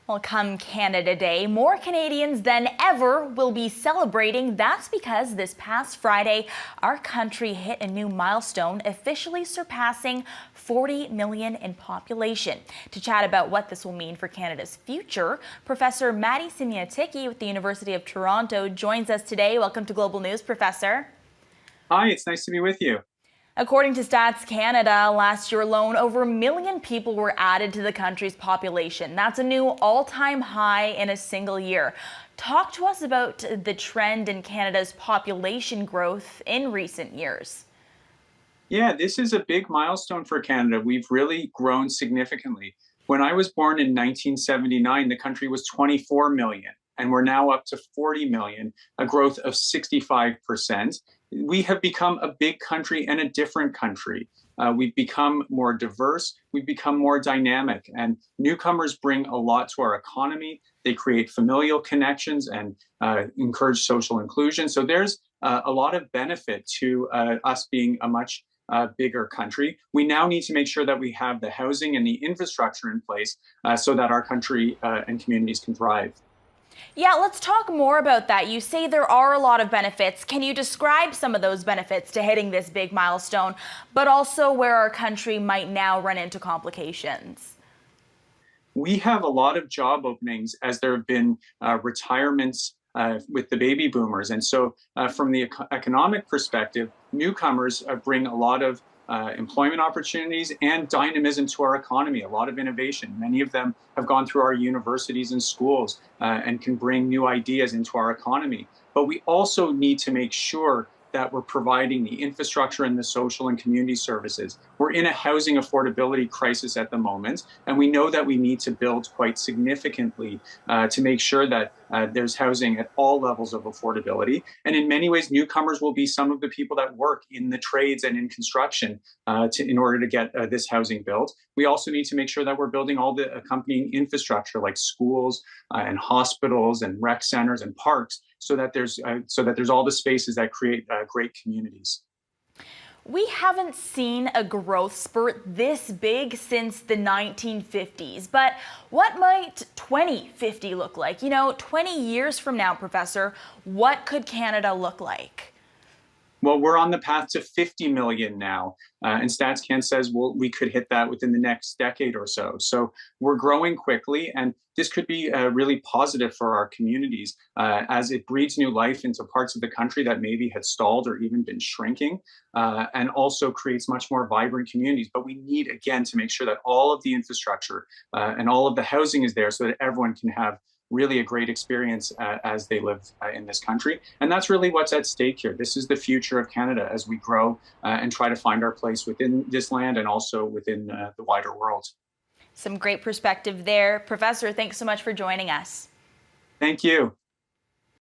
Well, come Canada Day, more Canadians than ever will be celebrating. That's because this past Friday, our country hit a new milestone, officially surpassing 40 million in population. To chat about what this will mean for Canada's future, Professor Maddie Simiatycki with the University of Toronto joins us today. Welcome to Global News, Professor. Hi, it's nice to be with you. According to Stats Canada, last year alone, over 1 million people were added to the country's population. That's a new all-time high in a single year. Talk to us about the trend in Canada's population growth in recent years. Yeah, this is a big milestone for Canada. We've really grown significantly. When I was born in 1979, the country was 24 million, and we're now up to 40 million, a growth of 65%. We have become a big country and a different country. We've become more diverse, we've become more dynamic, and newcomers bring a lot to our economy. They create familial connections and encourage social inclusion. So there's a lot of benefit to us being a much bigger country. We now need to make sure that we have the housing and the infrastructure in place so that our country and communities can thrive. Yeah, let's talk more about that. You say there are a lot of benefits. Can you describe some of those benefits to hitting this big milestone, but also where our country might now run into complications? We have a lot of job openings as there have been retirements with the baby boomers. And so from the economic perspective, newcomers bring a lot of employment opportunities and dynamism to our economy, a lot of innovation. Many of them have gone through our universities and schools and can bring new ideas into our economy. But we also need to make sure that we're providing the infrastructure and the social and community services. We're in a housing affordability crisis at the moment, and we know that we need to build quite significantly to make sure that there's housing at all levels of affordability. And in many ways, newcomers will be some of the people that work in the trades and in construction in order to get this housing built. We also need to make sure that we're building all the accompanying infrastructure like schools and hospitals and rec centers and parks so that there's all the spaces that create great communities. We haven't seen a growth spurt this big since the 1950s, but what might 2050 look like? 20 years from now, Professor, what could Canada look like? Well, we're on the path to 50 million now, and StatsCan says we could hit that within the next decade or so. So we're growing quickly, and this could be really positive for our communities as it breathes new life into parts of the country that maybe had stalled or even been shrinking, and also creates much more vibrant communities. But we need, again, to make sure that all of the infrastructure and all of the housing is there so that everyone can have really a great experience as they live in this country. And that's really what's at stake here. This is the future of Canada as we grow and try to find our place within this land and also within the wider world. Some great perspective there. Professor, thanks so much for joining us. Thank you.